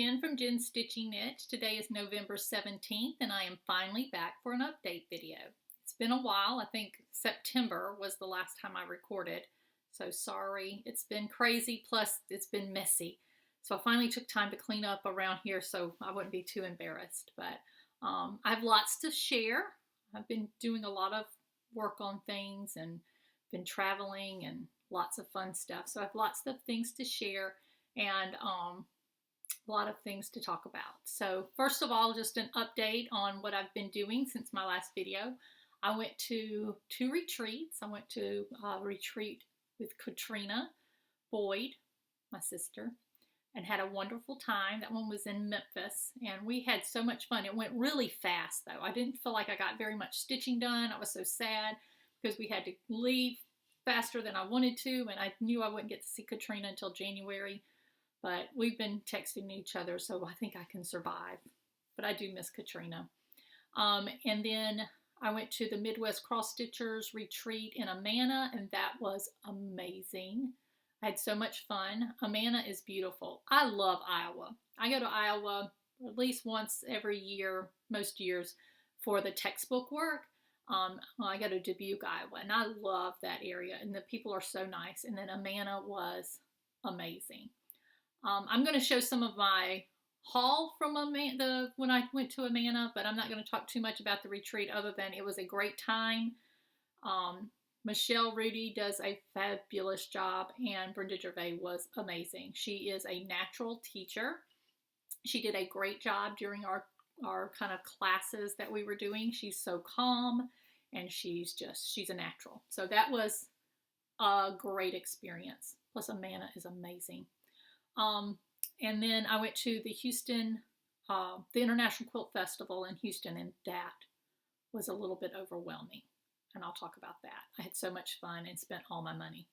Jen from Jen's Stitching Niche. Today is November 17th and I am finally back for an update video. It's been a while. I think September was the last time I recorded. So sorry. It's been crazy, plus it's been messy. So I finally took time to clean up around here so I wouldn't be too embarrassed. But I have lots to share. I've been doing a lot of work on things and been traveling and lots of fun stuff. So I have lots of things to share and a lot of things to talk about. So first of all, just an update on what I've been doing since my last video. I went to 2 retreats. I went to a retreat with Katrina Boyd, my sister, and had a wonderful time. That one was in Memphis, and we had so much fun. It went really fast, though. I didn't feel like I got very much stitching done. I was so sad because we had to leave faster than I wanted to, and I knew I wouldn't get to see Katrina until January. But we've been texting each other, so I think I can survive. But I do miss Katrina. And then I went to the Midwest Cross Stitchers retreat in Amana, and that was amazing. I had so much fun. Amana is beautiful. I love Iowa. I go to Iowa at least once every year, most years, for the textbook work. I go to Dubuque, Iowa, and I love that area, and the people are so nice. And then Amana was amazing. I'm going to show some of my haul from when I went to Amana, but I'm not going to talk too much about the retreat other than it was a great time. Michelle Rudy does a fabulous job, and Brenda Gervais was amazing. She is a natural teacher. She did a great job during our kind of classes that we were doing. She's so calm, and she's a natural. So that was a great experience. Plus Amana is amazing. And then I went to the Houston, the International Quilt Festival in Houston, and that was a little bit overwhelming. And I'll talk about that. I had so much fun and spent all my money.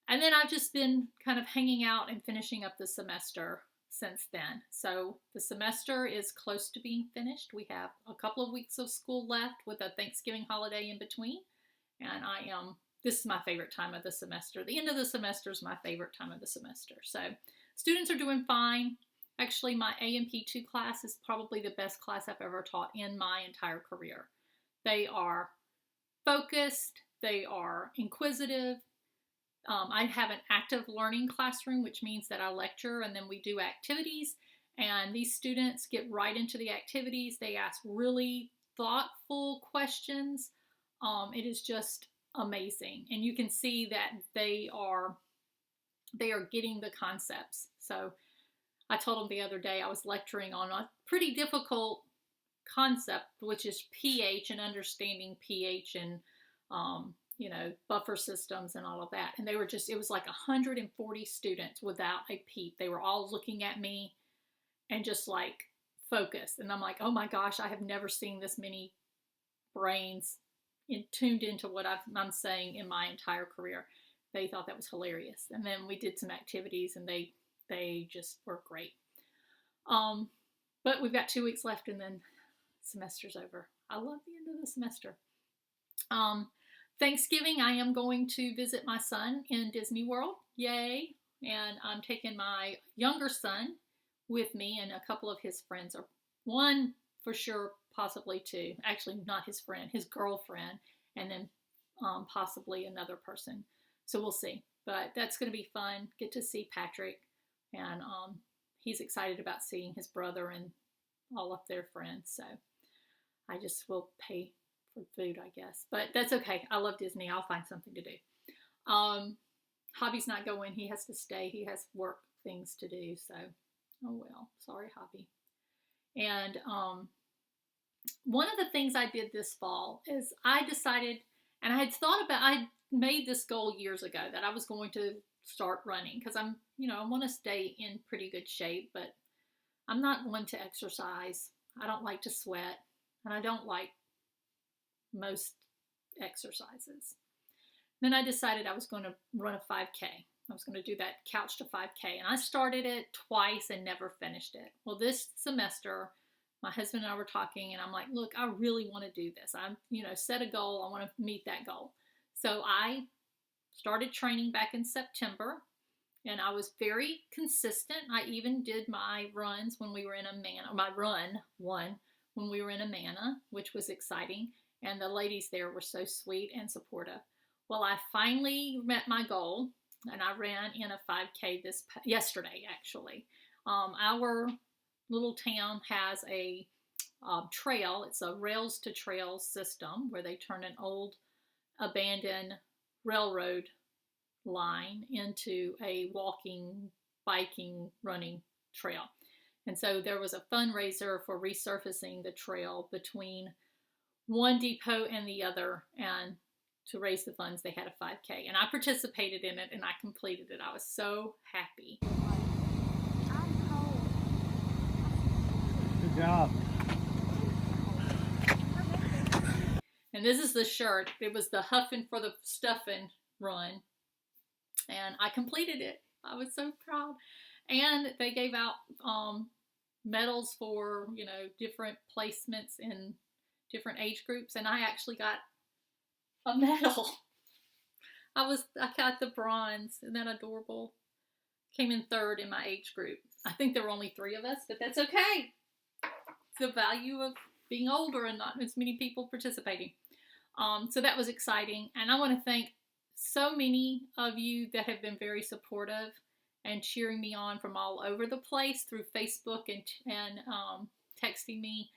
And then I've just been kind of hanging out and finishing up the semester since then. So the semester is close to being finished. We have a couple of weeks of school left with a Thanksgiving holiday in between. And this is my favorite time of the semester. The end of the semester is my favorite time of the semester. So students are doing fine. Actually, my AMP2 class is probably the best class I've ever taught in my entire career. They are focused. They are inquisitive. I have an active learning classroom, which means that I lecture and then we do activities. And these students get right into the activities. They ask really thoughtful questions. It is just amazing, and you can see that they are getting the concepts. So I told them the other day I was lecturing on a pretty difficult concept, which is pH and understanding pH and buffer systems and all of that. And it was like 140 students without a peep. They were all looking at me and just like focused. And I'm like, oh my gosh, I have never seen this many brains tuned into what I'm saying in my entire career. They thought that was hilarious. And then we did some activities, and they just were great. But we've got 2 weeks left, and then semester's over. I love the end of the semester. Thanksgiving, I am going to visit my son in Disney World. Yay! And I'm taking my younger son with me, and a couple of his friends, or one for sure, possibly 2. Actually, not his friend, his girlfriend, and then possibly another person. So we'll see. But that's going to be fun. Get to see Patrick, and he's excited about seeing his brother and all of their friends. So I just will pay for food, I guess. But that's okay. I love Disney. I'll find something to do. Hobby's not going. He has to stay. He has work things to do. So, oh well. Sorry, Hobby. And one of the things I did this fall is I decided, and I made this goal years ago that I was going to start running because I want to stay in pretty good shape, but I'm not one to exercise. I don't like to sweat, and I don't like most exercises. Then I decided I was going to run a 5K. I was going to do that couch to 5K, and I started it twice and never finished it. Well, this semester, my husband and I were talking, and I'm like, look, I really want to do this. I'm, set a goal. I want to meet that goal. So I started training back in September, and I was very consistent. I even did my runs when we were in Amana, my run one when we were in Amana, which was exciting. And the ladies there were so sweet and supportive. Well, I finally met my goal, and I ran in a 5K yesterday, actually. Our little town has a trail. It's a rails to trails system where they turn an old abandoned railroad line into a walking, biking, running trail. And so there was a fundraiser for resurfacing the trail between one depot and the other, and to raise the funds, they had a 5K, and I participated in it, and I completed it. I was so happy. Good job. And this is the shirt. It was the Huffin' for the Stuffin' run, and I completed it. I was so proud. And they gave out medals for, you know, different placements in different age groups, and I actually got a medal. I got the bronze. Isn't that adorable? Came in third in my age group. I think there were only 3 of us, but that's okay. It's the value of being older and not as many people participating. So that was exciting, and I want to thank so many of you that have been very supportive and cheering me on from all over the place through Facebook and texting me.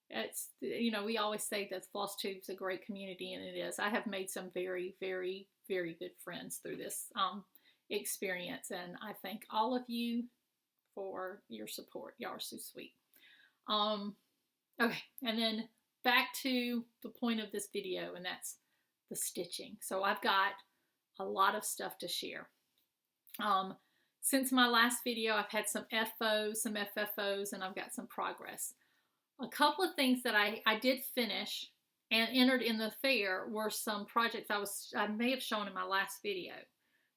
It's, you know, we always say that Flosstube's a great community, and it is. I have made some very, very, very good friends through this experience, and I thank all of you for your support. Y'all are so sweet. Okay, and then back to the point of this video, and that's the stitching. So I've got a lot of stuff to share. Since my last video, I've had some FOs, some FFOs, and I've got some progress. A couple of things that I did finish and entered in the fair were some projects I may have shown in my last video.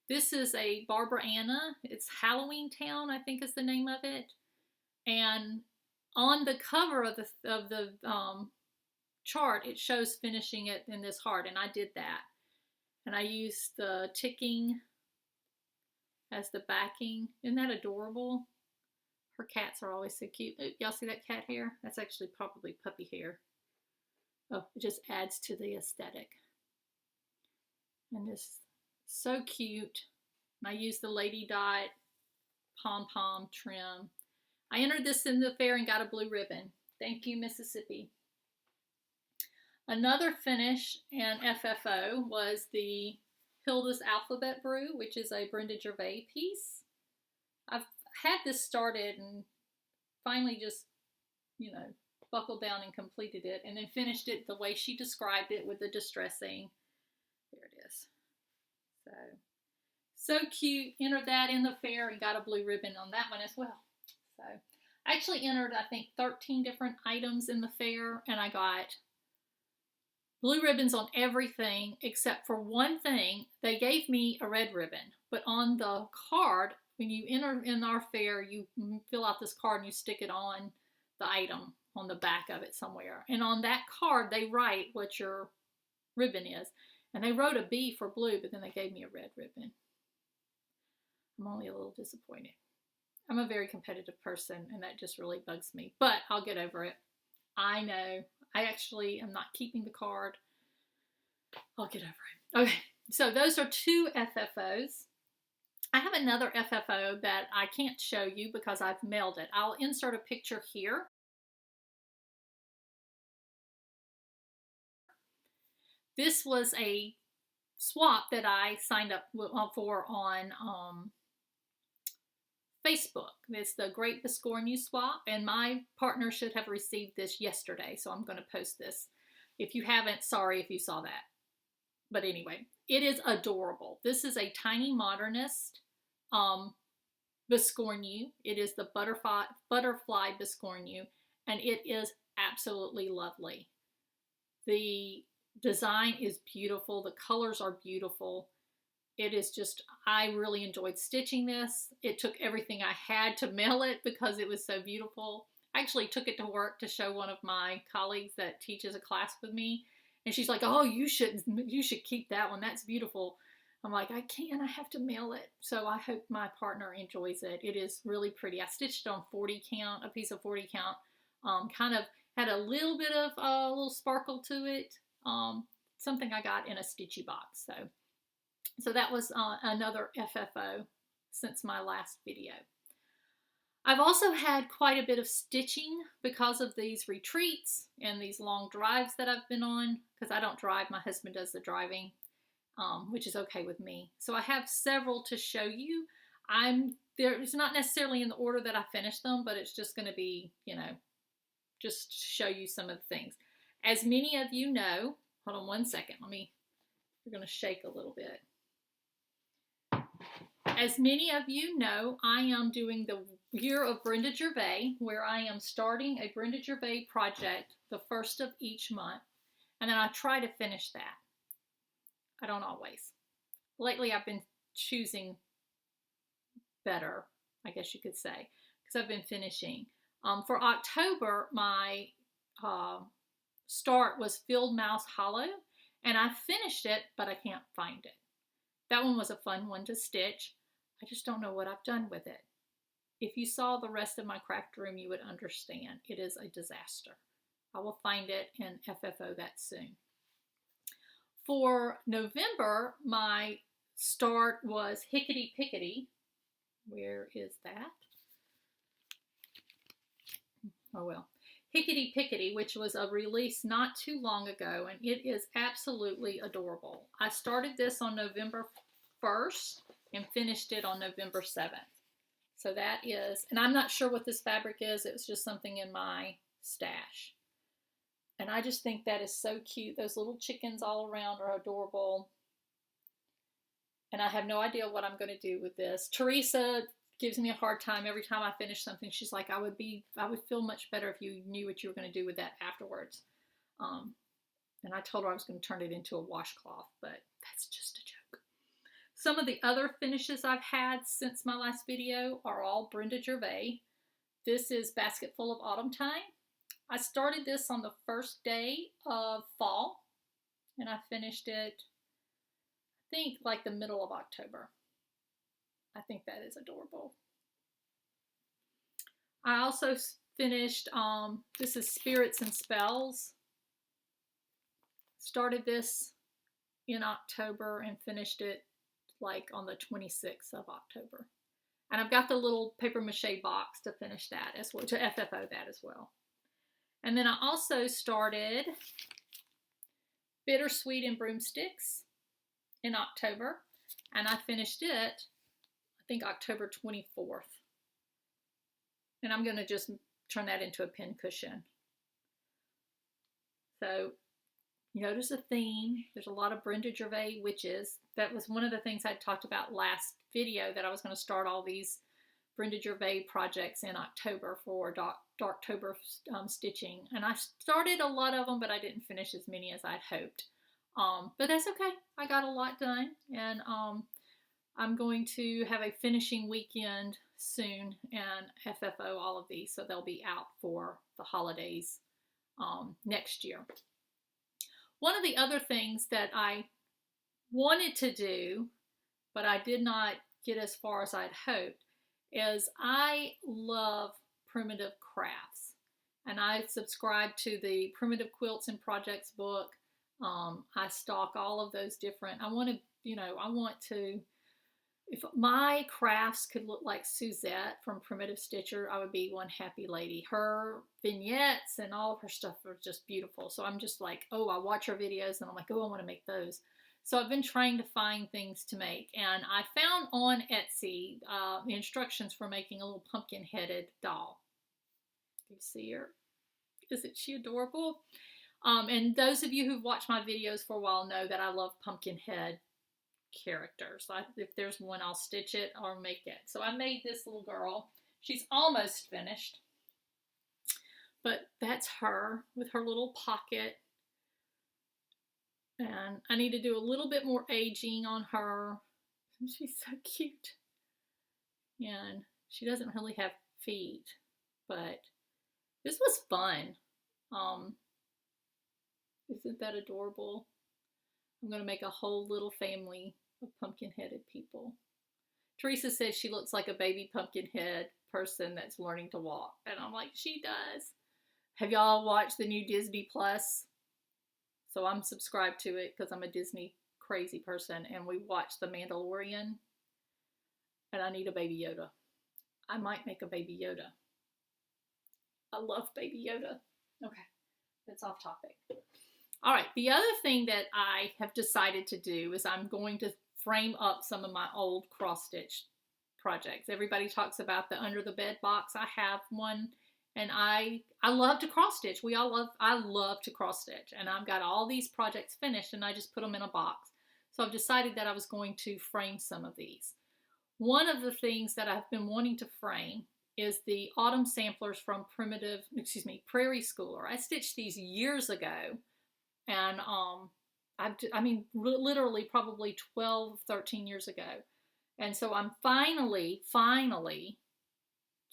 This is a Barbara Anna. It's Halloween Town, I think is the name of it. And on the cover of the chart, it shows finishing it in this heart, and I did that. And I used the ticking as the backing. Isn't that adorable? Her cats are always so cute. Y'all see that cat hair? That's actually probably puppy hair. Oh, it just adds to the aesthetic. And this so cute. And I used the Lady Dot pom-pom trim. I entered this in the fair and got a blue ribbon. Thank you, Mississippi. Another finish and FFO was the Hilda's Alphabet Brew, which is a Brenda Gervais piece. I've had this started and finally just, you know, buckled down and completed it, and then finished it the way she described it with the distressing. There it is. So cute. Entered that in the fair and got a blue ribbon on that one as well. So I actually entered, I think, 13 different items in the fair, and I got blue ribbons on everything except for one thing. They gave me a red ribbon, but on the card, when you enter in our fair, you fill out this card and you stick it on the item on the back of it somewhere. And on that card, they write what your ribbon is. And they wrote a B for blue, but then they gave me a red ribbon. I'm only a little disappointed. I'm a very competitive person, and that just really bugs me. But I'll get over it. I know. I actually am not keeping the card. I'll get over it. Okay, so those are 2 FFOs. I have another FFO that I can't show you because I've mailed it. I'll insert a picture here. This was a swap that I signed up for on Facebook. It's the Great Biscornu swap, and my partner should have received this yesterday, so I'm going to post this. If you haven't, sorry if you saw that. But anyway, it is adorable. This is a tiny modernist Biscornu. It is the butterfly Biscornu, and it is absolutely lovely. The design is beautiful. The colors are beautiful. It is just, I really enjoyed stitching this. It took everything I had to mail it because it was so beautiful. I actually took it to work to show one of my colleagues that teaches a class with me. And she's like, oh, you should keep that one. That's beautiful. I'm like, I can't, I have to mail it. So I hope my partner enjoys it. It is really pretty. I stitched it on 40 count, a piece of 40 count. Kind of had a little bit of a little sparkle to it. Something I got in a stitchy box. So that was another FFO since my last video. I've also had quite a bit of stitching because of these retreats and these long drives that I've been on, because I don't drive, my husband does the driving, which is okay with me. So I have several to show you. It's not necessarily in the order that I finished them, but it's just going to be, just show you some of the things. As many of you know, hold on one second, we're going to shake a little bit. As many of you know, I am doing the Year of Brenda Gervais, where I am starting a Brenda Gervais project the first of each month, and then I try to finish that. I don't always. Lately, I've been choosing better, I guess you could say, because I've been finishing. For October, my start was Field Mouse Hollow, and I finished it, but I can't find it. That one was a fun one to stitch. I just don't know what I've done with it. If you saw the rest of my craft room, you would understand. It is a disaster. I will find it and FFO that soon. For November, my start was Hickety Pickety. Where is that? Oh well. Hickety Pickety, which was a release not too long ago, and it is absolutely adorable. I started this on November 1st and finished it on November 7th. So that is, and I'm not sure what this fabric is. It was just something in my stash. And I just think that is so cute. Those little chickens all around are adorable. And I have no idea what I'm going to do with this. Teresa gives me a hard time every time I finish something. She's like, I would feel much better if you knew what you were going to do with that afterwards. And I told her I was going to turn it into a washcloth, but that's just a joke. Some of the other finishes I've had since my last video are all Brenda Gervais. This is Basket Full of Autumn Time. I started this on the first day of fall, and I finished it, I think, like the middle of October. I think that is adorable. I also finished, this is Spirits and Spells. Started this in October and finished it like on the 26th of October. And I've got the little paper mache box to finish that as well, to FFO that as well. And then I also started Bittersweet and Broomsticks in October, and I finished it, I think, October 24th. And I'm going to just turn that into a pin cushion. So you notice a theme. There's a lot of Brenda Gervais witches. That was one of the things I talked about last video, that I was going to start all these Brenda Gervais projects in October for Darktober stitching. And I started a lot of them, but I didn't finish as many as I'd hoped. But that's okay. I got a lot done, and I'm going to have a finishing weekend soon and FFO all of these, so they'll be out for the holidays next year. One of the other things that I wanted to do, but I did not get as far as I'd hoped, is I love primitive crafts. And I subscribe to the Primitive Quilts and Projects book. I stock all of those different, I want to, if my crafts could look like Suzette from Primitive Stitcher, I would be one happy lady. Her vignettes and all of her stuff are just beautiful. So I'm just like, oh, I watch her videos and I'm like, oh, I want to make those. So I've been trying to find things to make. And I found on Etsy the instructions for making a little pumpkin-headed doll. You see her? Isn't she adorable? And those of you who've watched my videos for a while know that I love pumpkin head characters. If there's one, I'll stitch it or make it. So I made this little girl. She's almost finished, but that's her with her little pocket. And I need to do a little bit more aging on her. She's so cute. And she doesn't really have feet, but this was fun. Isn't that adorable? I'm going to make a whole little family of pumpkin-headed people. Teresa says she looks like a baby pumpkin-head person that's learning to walk. And I'm like, she does. Have y'all watched the new Disney Plus? So I'm subscribed to it because I'm a Disney crazy person. And we watched The Mandalorian. And I need a Baby Yoda. I might make a Baby Yoda. I love Baby Yoda. Okay, that's off topic. All right, the other thing that I have decided to do is I'm going to frame up some of my old cross-stitch projects. Everybody talks about the under the bed box. I have one, and I love to cross-stitch. I love to cross-stitch, and I've got all these projects finished, and I just put them in a box. So I've decided that I was going to frame some of these. One of the things that I've been wanting to frame is the autumn samplers from Prairie Schooler. I stitched these years ago, and literally probably 12, 13 years ago. And so I'm finally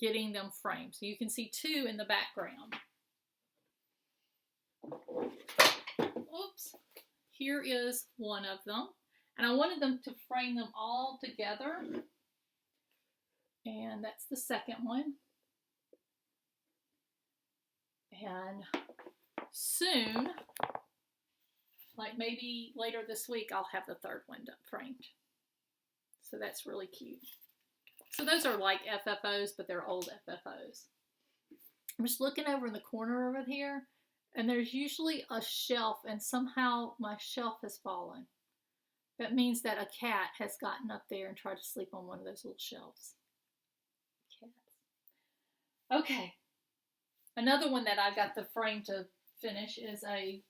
getting them framed. So you can see two in the background. Oops. Here is one of them. And I wanted them to frame them all together. And that's the second one. And soon, like maybe later this week, I'll have the third one framed. So that's really cute. So those are like FFOs, but they're old FFOs. I'm just looking over in the corner over here, and there's usually a shelf, and somehow my shelf has fallen. That means that a cat has gotten up there and tried to sleep on one of those little shelves. Cats. Okay. Another one that I've got the frame to finish is I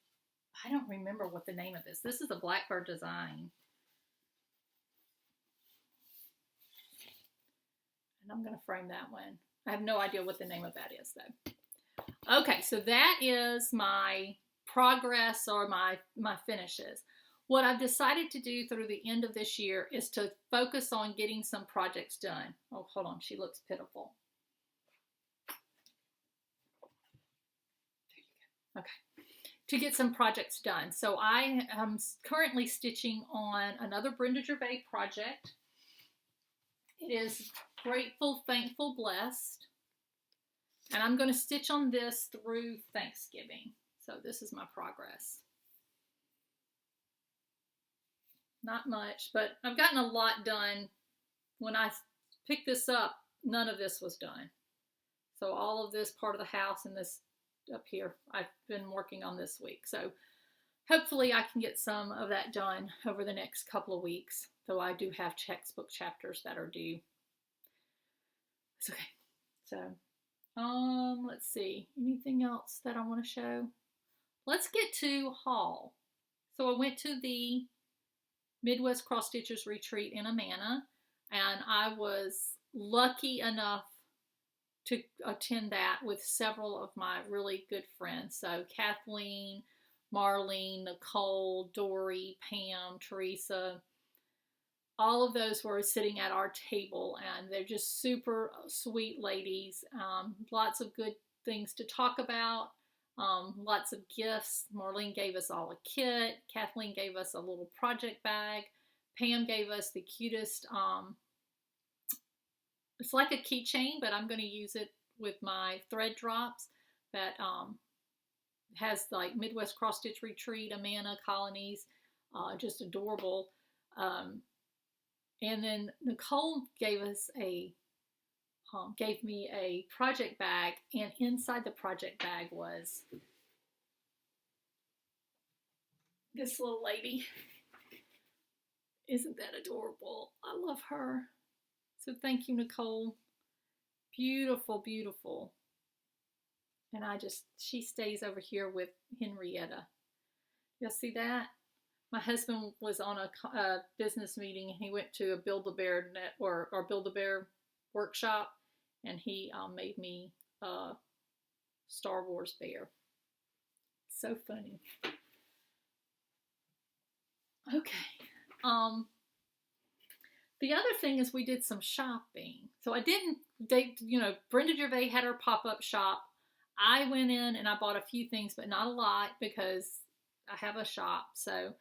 don't remember what the name of this. This is a Blackbird design. And I'm going to frame that one. I have no idea what the name of that is, though. Okay, so that is my progress or my finishes. What I've decided to do through the end of this year is to focus on getting some projects done. Oh, hold on. She looks pitiful. There you go. Okay. To get some projects done. So I am currently stitching on another Brenda Gervais project. It is Grateful, Thankful, Blessed. And I'm going to stitch on this through Thanksgiving. So this is my progress. Not much, but I've gotten a lot done. When I picked this up, none of this was done. So all of this part of the house and this up here, I've been working on this week. So hopefully I can get some of that done over the next couple of weeks, though I do have textbook chapters that are due. It's okay. So, let's see. Anything else that I want to show? Let's get to haul. So I went to the Midwest Cross Stitchers Retreat in Amana, and I was lucky enough to attend that with several of my really good friends. So Kathleen, Marlene, Nicole, Dory, Pam, Teresa, all of those were sitting at our table, and they're just super sweet ladies. Lots of good things to talk about. Lots of gifts. Marlene gave us all a kit. Kathleen gave us a little project bag. Pam gave us the cutest, it's like a keychain, but I'm going to use it with my thread drops that has like Midwest Cross Stitch Retreat, Amana colonies, just adorable. And then Nicole gave us gave me a project bag, and inside the project bag was this little lady. Isn't that adorable? I love her. So thank you, Nicole. Beautiful, beautiful. And she stays over here with Henrietta. Y'all see that? My husband was on a business meeting, and he went to a Build-A-Bear or Build-A-Bear workshop, and he made me a Star Wars bear. So funny. Okay. The other thing is we did some shopping. So Brenda Gervais had her pop-up shop. I went in and I bought a few things, but not a lot because I have a shop. So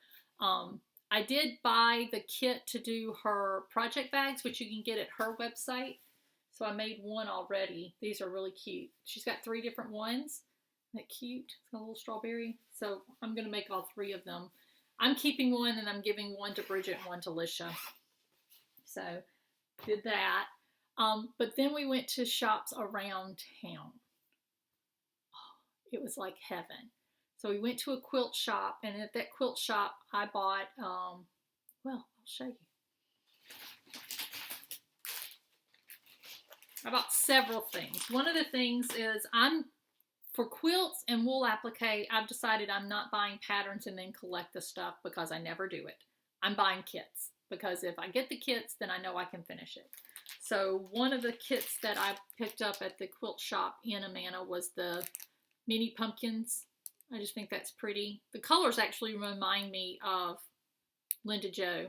I did buy the kit to do her project bags, which you can get at her website. So I made one already. These are really cute. She's got 3 different ones. Isn't that cute? It's got a little strawberry. So I'm going to make all 3 of them. I'm keeping one and I'm giving one to Bridget and one to Lisha. So did that. But then we went to shops around town. Oh, it was like heaven. So we went to a quilt shop, and at that quilt shop I bought, well, I'll show you. I bought several things. One of the things is for quilts and wool applique, I've decided I'm not buying patterns and then collect the stuff because I never do it. I'm buying kits because if I get the kits, then I know I can finish it. So one of the kits that I picked up at the quilt shop in Amana was the mini pumpkins. I just think that's pretty. The colors actually remind me of Linda Jo.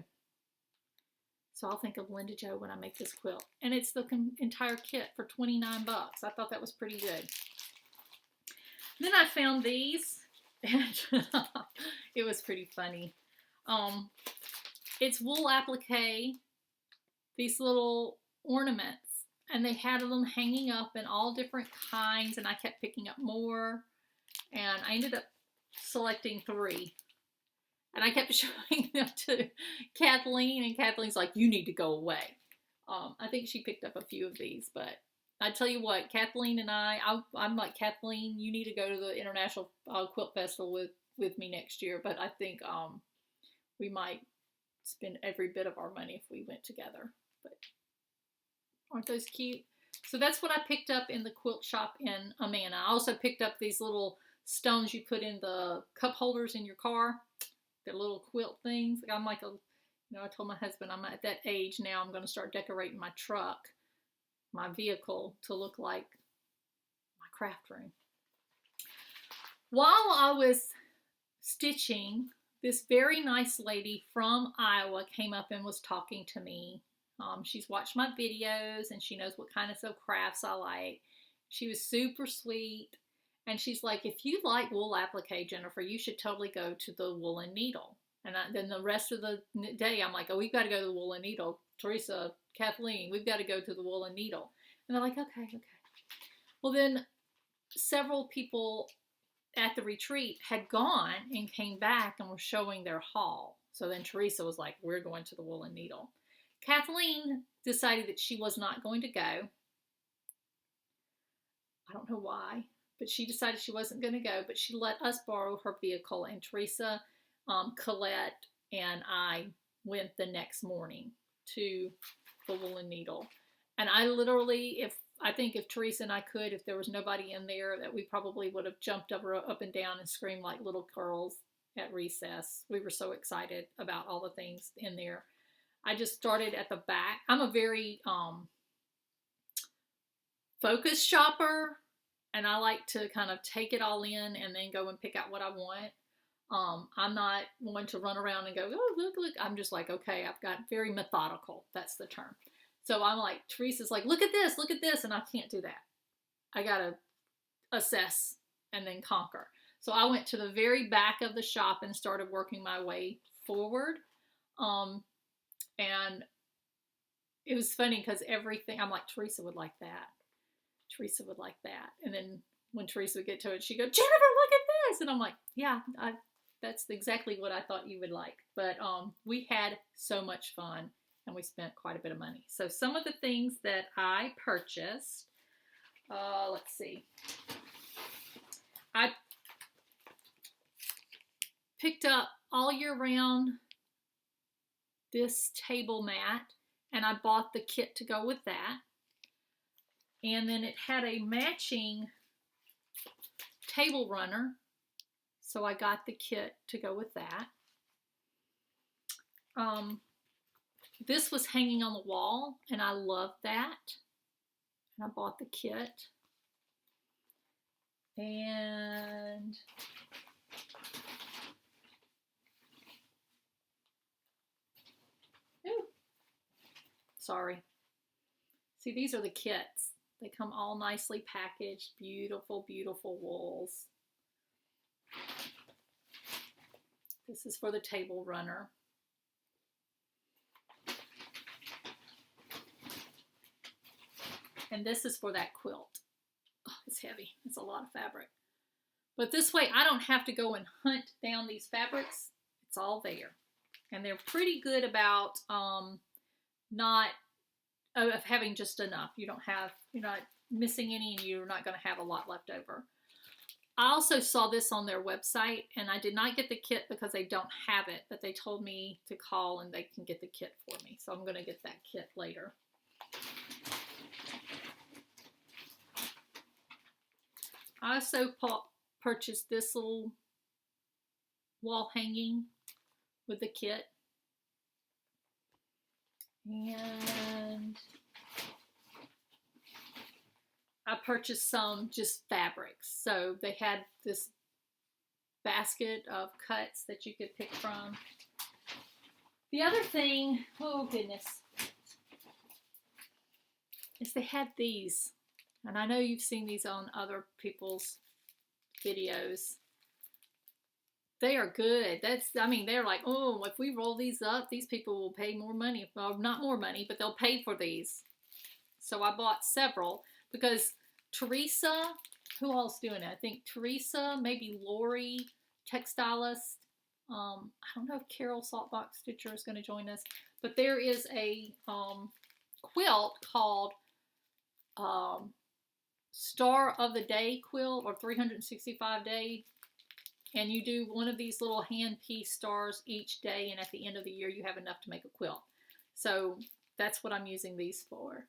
So I'll think of Linda Jo when I make this quilt. And it's the entire kit for 29 bucks. I thought that was pretty good. Then I found these, and it was pretty funny. It's wool applique, these little ornaments, and they had them hanging up in all different kinds, and I kept picking up more, and I ended up selecting 3. And I kept showing them to Kathleen, and Kathleen's like, you need to go away. I think she picked up a few of these, but I tell you what, Kathleen and I'm like, Kathleen, you need to go to the International Quilt Festival with me next year, but I think we might spend every bit of our money if we went together. But aren't those cute? So that's what I picked up in the quilt shop in Amana. I also picked up these little stones you put in the cup holders in your car. They're little quilt things. I'm like I told my husband I'm at that age now. I'm going to start decorating my truck, my vehicle, to look like my craft room. While I was stitching, this very nice lady from Iowa came up and was talking to me. She's watched my videos and she knows what kind of crafts I like. She was super sweet. And she's like, if you like wool applique, Jennifer, you should totally go to the Woollen Needle. And then the rest of the day, I'm like, oh, we've got to go to the Woollen Needle. Teresa, Kathleen, we've got to go to the Woollen Needle. And they're like, okay. Well, then several people at the retreat had gone and came back and were showing their haul. So then Teresa was like, we're going to the Woollen Needle. Kathleen decided that she was not going to go. I don't know why. But she decided she wasn't going to go, but she let us borrow her vehicle, and Teresa, Colette, and I went the next morning to the Woollen Needle. And I literally, I think if Teresa and I could, if there was nobody in there, that we probably would have jumped up and down and screamed like little girls at recess. We were so excited about all the things in there. I just started at the back. I'm a very focused shopper. And I like to kind of take it all in and then go and pick out what I want. I'm not one to run around and go, oh, look. I'm just like, okay, I've got very methodical. That's the term. So I'm like, Teresa's like, look at this. And I can't do that. I got to assess and then conquer. So I went to the very back of the shop and started working my way forward. And it was funny because everything, I'm like, Teresa would like that. Teresa would like that. And then when Teresa would get to it, she'd go, Jennifer, look at this. And I'm like, yeah, that's exactly what I thought you would like. But we had so much fun and we spent quite a bit of money. So some of the things that I purchased, let's see. I picked up all year round this table mat, and I bought the kit to go with that. And then it had a matching table runner, so I got the kit to go with that. This was hanging on the wall, and I loved that. And I bought the kit. And sorry. See, these are the kits. They come all nicely packaged, beautiful, beautiful wools. This is for the table runner. And this is for that quilt. Oh, it's heavy. It's a lot of fabric. But this way, I don't have to go and hunt down these fabrics. It's all there. And they're pretty good about not of having just enough. You're not missing any, and you're not going to have a lot left over. I also saw this on their website, and I did not get the kit because they don't have it, but they told me to call and they can get the kit for me. So I'm going to get that kit later. I also purchased this little wall hanging with the kit. And I purchased some just fabrics. So they had this basket of cuts that you could pick from. The other thing, oh goodness, is they had these. And I know you've seen these on other people's videos. They are good. They're like, oh, if we roll these up, these people will pay more money. Well, not more money, but they'll pay for these. So I bought several because Teresa, who all's doing it? I think Teresa, maybe Lori, textilist. I don't know if Carol Saltbox Stitcher is going to join us, but there is a quilt called Star of the Day quilt, or 365 day, and you do one of these little hand piece stars each day, and at the end of the year you have enough to make a quilt. So that's what I'm using these for.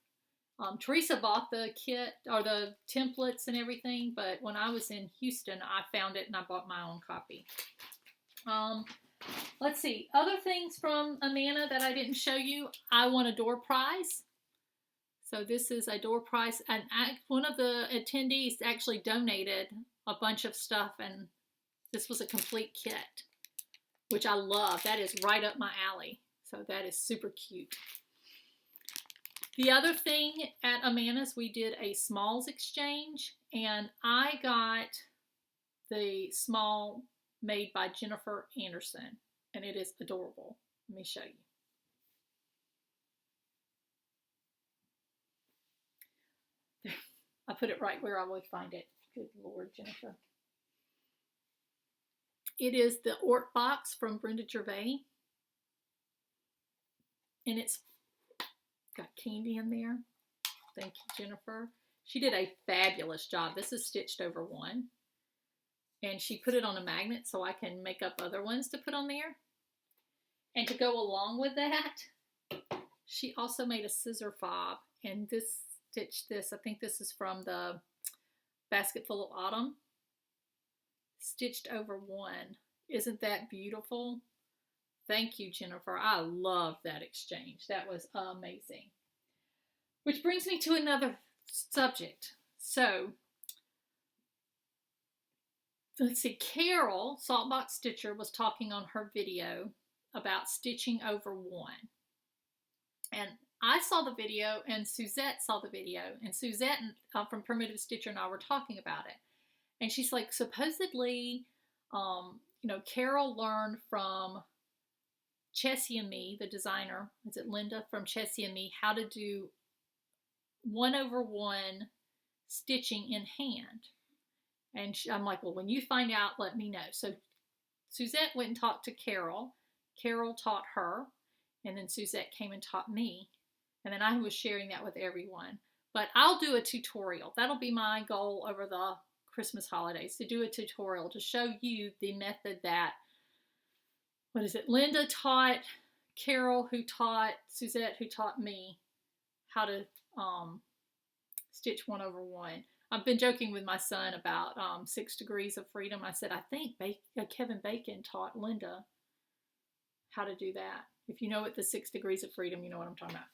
Teresa bought the kit or the templates and everything, but when I was in Houston I found it and I bought my own copy. Let's see, other things from Amana that I didn't show you. I won a door prize. So this is a door prize, and one of the attendees actually donated a bunch of stuff, and this was a complete kit, which I love. That is right up my alley. So that is super cute. The other thing at Amana's, we did a smalls exchange, and I got the small made by Jennifer Anderson, and it is adorable. Let me show you. I put it right where I would find it. Good Lord, Jennifer. It is the Ort box from Brenda Gervais. And it's got candy in there. Thank you, Jennifer. She did a fabulous job. This is stitched over one. And she put it on a magnet so I can make up other ones to put on there. And to go along with that, she also made a scissor fob. And this stitched this. I think this is from the Basket Full of Autumn. Stitched over one. Isn't that beautiful? Thank you, Jennifer. I love that exchange. That was amazing. Which brings me to another subject. So, let's see. Carol, Saltbox Stitcher, was talking on her video about stitching over one. And I saw the video, and Suzette saw the video, and Suzette from Primitive Stitcher and I were talking about it. And she's like, supposedly, Carol learned from Chessie and Me, the designer, is it Linda from Chessie and Me, how to do 1/1 stitching in hand. And I'm like, well, when you find out, let me know. So Suzette went and talked to Carol. Carol taught her, and then Suzette came and taught me. And then I was sharing that with everyone. But I'll do a tutorial. That'll be my goal over the Christmas holidays, to do a tutorial to show you the method that, Linda taught Carol, who taught Suzette, who taught me how to stitch 1/1. I've been joking with my son about 6 Degrees of Freedom. I said, I think Kevin Bacon taught Linda how to do that. If you know what the 6 Degrees of Freedom, you know what I'm talking about.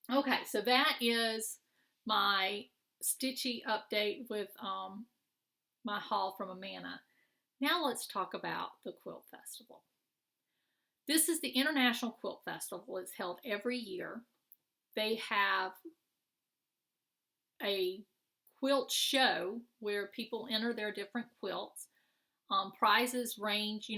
Okay, so that is my stitchy update with my haul from Amana. Now let's talk about the Quilt Festival. This is the International Quilt Festival. It's held every year. They have a quilt show where people enter their different quilts. Prizes range,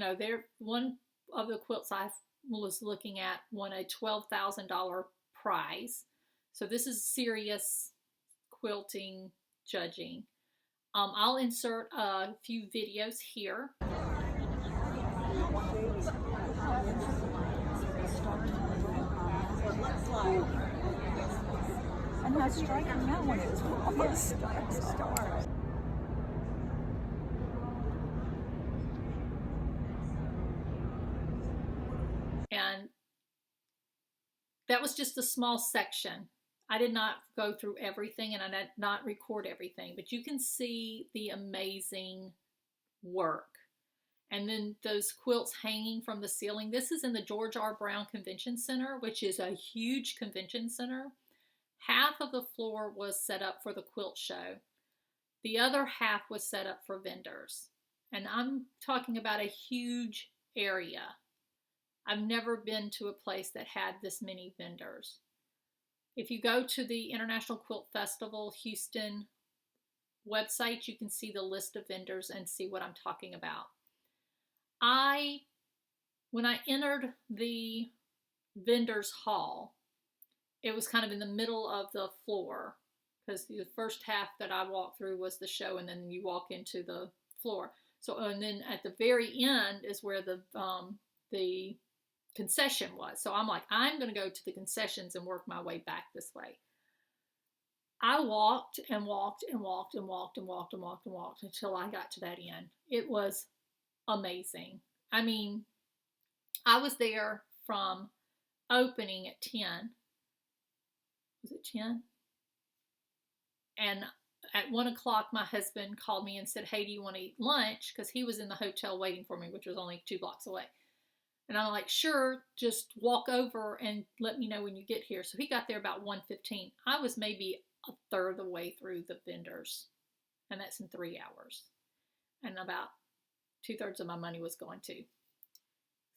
one of the quilts I was looking at won a $12,000 prize. So this is serious quilting judging. I'll insert a few videos here. And how striking that one is. Almost stars. And that was just a small section. I did not go through everything and I did not record everything, but you can see the amazing work. And then those quilts hanging from the ceiling. This is in the George R. Brown Convention Center, which is a huge convention center. Half of the floor was set up for the quilt show. The other half was set up for vendors. And I'm talking about a huge area. I've never been to a place that had this many vendors. If you go to the International Quilt Festival Houston website, you can see the list of vendors and see what I'm talking about. When I entered the vendors hall, it was kind of in the middle of the floor because the first half that I walked through was the show, and then you walk into the floor. So, and then at the very end is where the concession was. So I'm like, I'm going to go to the concessions and work my way back this way. I walked and walked and walked and walked and walked and walked and walked until I got to that end. It was amazing. I mean, I was there from opening at 10. Was it 10? And at 1 o'clock, my husband called me and said, hey, do you want to eat lunch? Because he was in the hotel waiting for me, which was only 2 blocks away. And I'm like, sure, just walk over and let me know when you get here. So he got there about 1:15. I was maybe a third of the way through the vendors, and that's in 3 hours. And about 2/3 of my money was going to.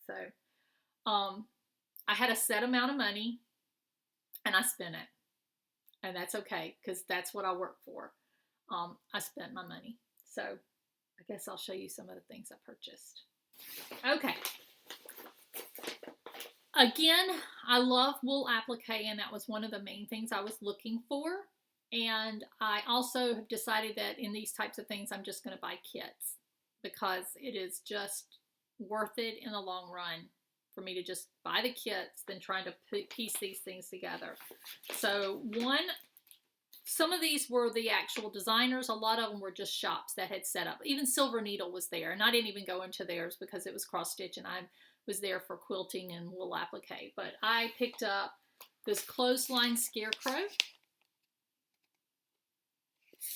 So I had a set amount of money, and I spent it. And that's okay, because that's what I work for. I spent my money. So I guess I'll show you some of the things I purchased. Okay. Again, I love wool applique, and that was one of the main things I was looking for. And I also have decided that in these types of things, I'm just going to buy kits because it is just worth it in the long run for me to just buy the kits than trying to piece these things together. So some of these were the actual designers. A lot of them were just shops that had set up. Even Silver Needle was there, and I didn't even go into theirs because it was cross stitch and I was there for quilting and wool applique. But I picked up this clothesline scarecrow,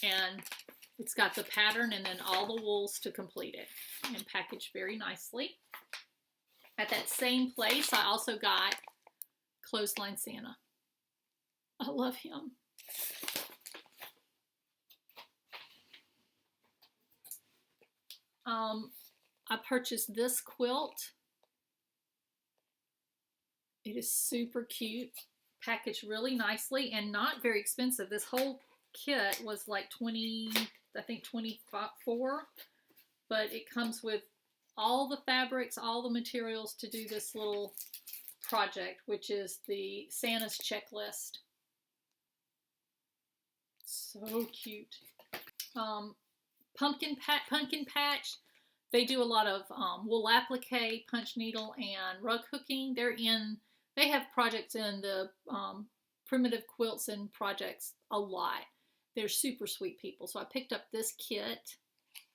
and it's got the pattern and then all the wools to complete it, and packaged very nicely. At that same place, I also got Clothesline Santa. I love him. I purchased this quilt. It is super cute, packaged really nicely, and not very expensive. This whole kit was like 20, I think 24, but it comes with all the fabrics, all the materials to do this little project, which is the Santa's checklist. So cute. Pumpkin Patch. They do a lot of wool applique, punch needle, and rug hooking. They have projects in the primitive quilts and projects a lot. They're super sweet people. So I picked up this kit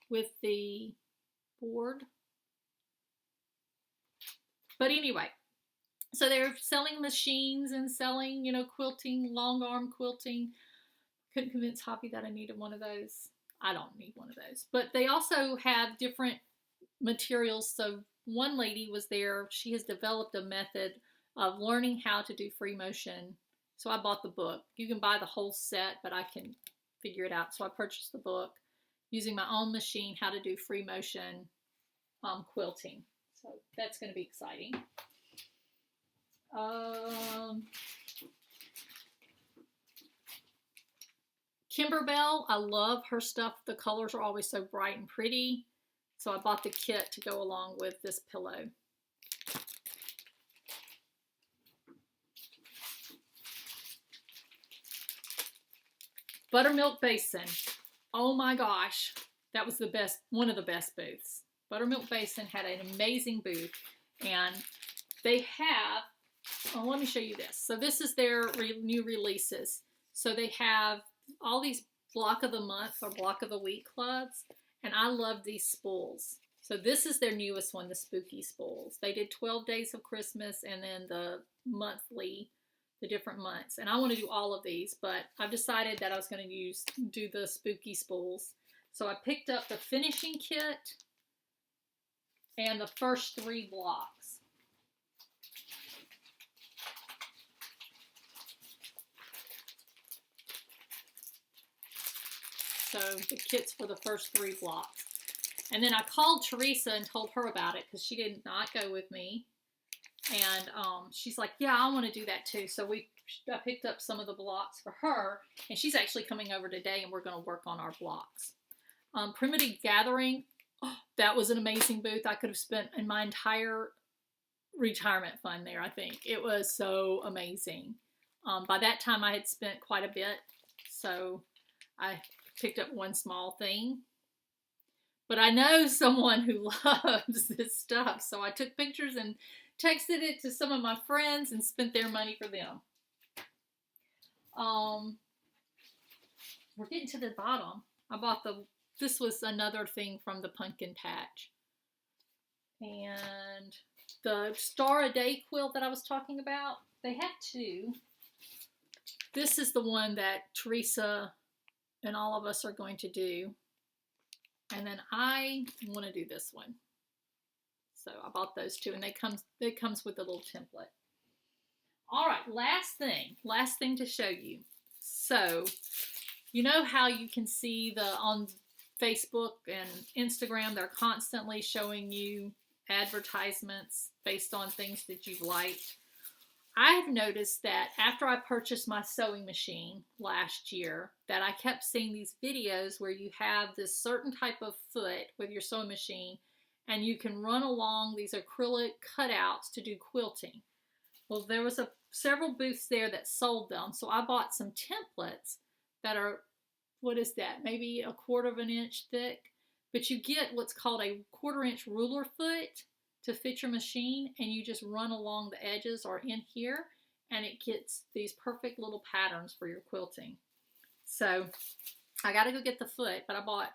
with the board. But anyway, so they're selling machines and selling, quilting, long arm quilting. Couldn't convince Hoppy that I needed one of those. I don't need one of those. But they also have different materials. So one lady was there. She has developed a method of learning how to do free motion. So I bought the book. You can buy the whole set, but I can figure it out. So I purchased the book using my own machine, how to do free motion quilting. So that's going to be exciting. Kimberbell, I love her stuff. The colors are always so bright and pretty. So I bought the kit to go along with this pillow. Buttermilk Basin. Oh my gosh, that was the best, one of the best booths. Buttermilk Basin had an amazing booth, and they have, oh, let me show you this. So this is their new releases. So they have all these block of the month or block of the week clubs, and I love these spools. So this is their newest one, the Spooky Spools. They did 12 Days of Christmas and then the monthly, the different months. And I want to do all of these, but I've decided that I was going to do the Spooky Spools. So I picked up the finishing kit and the first 3 blocks. So the kits for the first 3 blocks. And then I called Teresa and told her about it because she did not go with me. And she's like, yeah, I want to do that too. So I picked up some of the blocks for her, and she's actually coming over today, and we're going to work on our blocks. Primitive Gathering, oh, that was an amazing booth. I could have spent in my entire retirement fund there, I think. It was so amazing. By that time, I had spent quite a bit, so I picked up one small thing. But I know someone who loves this stuff, so I took pictures and texted it to some of my friends and spent their money for them. We're getting to the bottom. I bought this was another thing from the pumpkin patch. And the Star a Day quilt that I was talking about, they have 2. This is the one that Teresa and all of us are going to do. And then I want to do this one. So I bought those 2, and it comes with a little template. All right, last thing to show you. So, you know how you can see on Facebook and Instagram, they're constantly showing you advertisements based on things that you've liked. I have noticed that after I purchased my sewing machine last year, that I kept seeing these videos where you have this certain type of foot with your sewing machine, and you can run along these acrylic cutouts to do quilting. Well, there was several booths there that sold them, so I bought some templates that are, what is that, maybe 1/4 of an inch thick, but you get what's called a 1/4 inch ruler foot to fit your machine, and you just run along the edges or in here, and it gets these perfect little patterns for your quilting. So I got to go get the foot, but I bought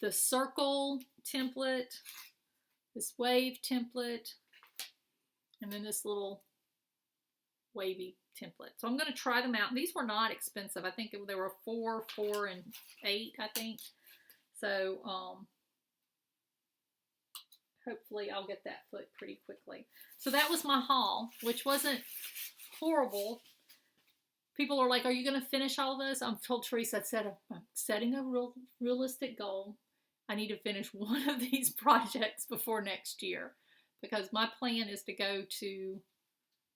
the circle template, this wave template, and then this little wavy template. So I'm going to try them out. These were not expensive. I think there were 4, 4, and 8, I think. So hopefully I'll get that foot pretty quickly. So that was my haul, which wasn't horrible. People are like, are you going to finish all this? I've told Teresa, I said, I'm setting a realistic goal. I need to finish one of these projects before next year, because my plan is to go to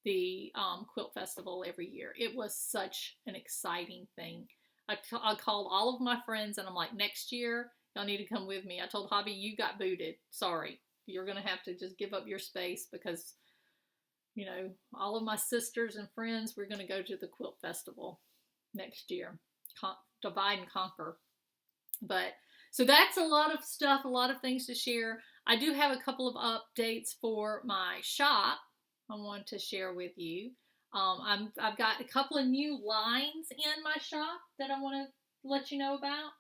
the Quilt Festival every year. It was such an exciting thing. I called all of my friends, and I'm like, next year, y'all need to come with me. I told Hobby, you got booted. Sorry. You're going to have to just give up your space because, you know, all of my sisters and friends, we're going to go to the Quilt Festival next year. Divide and conquer. But, so that's a lot of stuff, a lot of things to share. I do have a couple of updates for my shop I want to share with you. I've got a couple of new lines in my shop that I want to let you know about.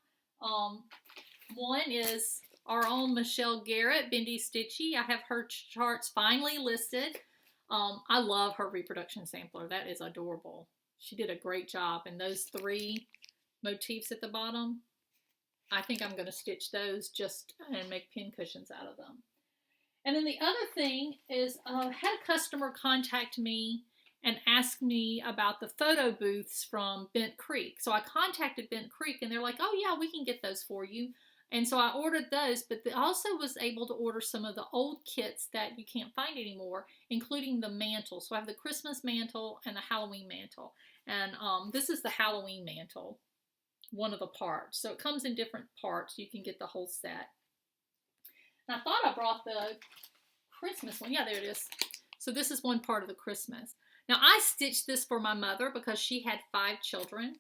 One is our own Michelle Garrett, Bendy Stitchy. I have her charts finally listed. I love her reproduction sampler. That is adorable. She did a great job. And those 3 motifs at the bottom, I think I'm going to stitch those and make pin cushions out of them. And then the other thing is, I had a customer contact me and ask me about the photo booths from Bent Creek. So I contacted Bent Creek, and they're like, oh yeah, we can get those for you. And so I ordered those, but I also was able to order some of the old kits that you can't find anymore, including the mantle. So I have the Christmas mantle and the Halloween mantle. And this is the Halloween mantle, one of the parts. So it comes in different parts. You can get the whole set. And I thought I brought the Christmas one. Yeah, there it is. So this is one part of the Christmas. Now I stitched this for my mother because she had 5 children.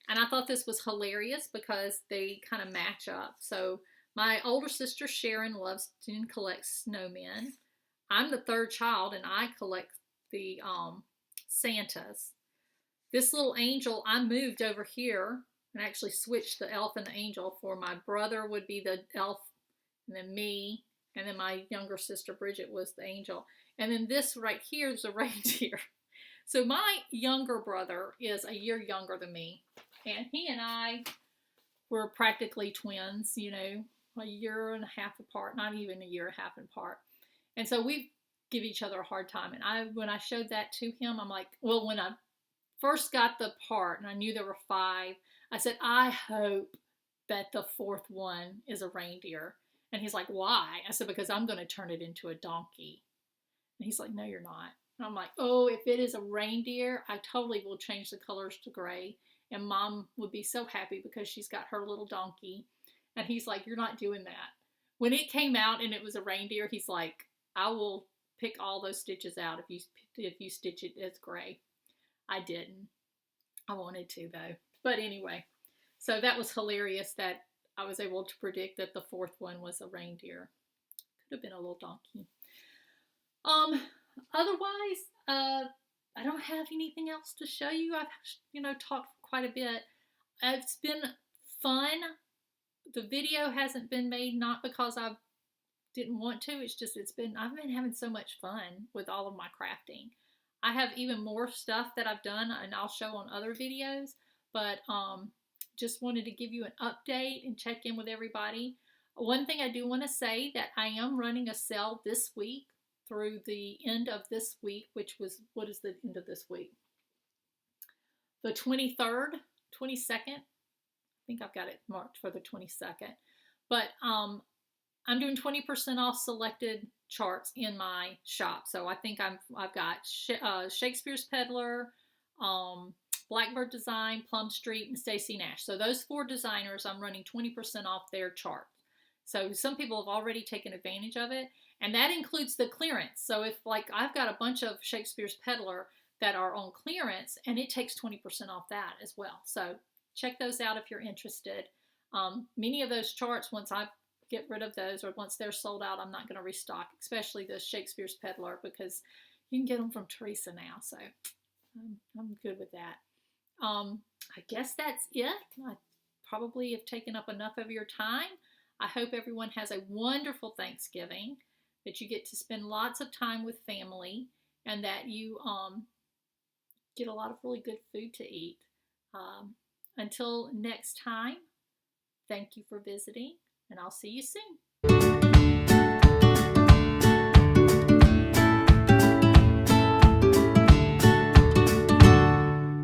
And I thought this was hilarious because they kind of match up. So my older sister Sharon loves and collects snowmen. I'm the third child and I collect the Santas. This little angel, I moved over here and actually switched the elf and the angel. For my brother would be the elf, and then me, and then my younger sister Bridget was the angel. And then this right here is a reindeer. So my younger brother is a year younger than me, and he and I were practically twins, you know, a year and a half apart, not even a year and a half apart. And so we give each other a hard time. And when I showed that to him, I'm like, well, when I first got the part and I knew there were 5, I said, I hope that the 4th one is a reindeer. And he's like, why? I said, because I'm going to turn it into a donkey. And he's like, no, you're not. And I'm like, oh, if it is a reindeer, I totally will change the colors to gray. And Mom would be so happy because she's got her little donkey. And he's like, you're not doing that. When it came out and it was a reindeer, he's like, I will pick all those stitches out if you stitch it as gray. I didn't. I wanted to though. But anyway, so that was hilarious that I was able to predict that the 4th one was a reindeer. Could have been a little donkey. Otherwise, I don't have anything else to show you. I've, talked quite a bit. It's been fun. The video hasn't been made not because I didn't want to. It's just I've been having so much fun with all of my crafting. I have even more stuff that I've done and I'll show on other videos, but just wanted to give you an update and check in with everybody. One thing I do want to say that I am running a sale this week through the end of this week, which was, what is the end of this week? The 23rd, 22nd. I think I've got it marked for the 22nd. But I'm doing 20% off selected charts in my shop. So I think I've got Shakespeare's Peddler, Blackbird Design, Plum Street, and Stacey Nash. So those 4 designers, I'm running 20% off their charts. So some people have already taken advantage of it, and that includes the clearance. So if, like, I've got a bunch of Shakespeare's Peddler that are on clearance, and it takes 20% off that as well. So check those out if you're interested. Many of those charts, once I get rid of those, or once they're sold out, I'm not going to restock, especially the Shakespeare's Peddler, because you can get them from Teresa now. So I'm good with that. I guess that's it. I probably have taken up enough of your time. I hope everyone has a wonderful Thanksgiving, that you get to spend lots of time with family, and that you get a lot of really good food to eat. Until next time, thank you for visiting, and I'll see you soon.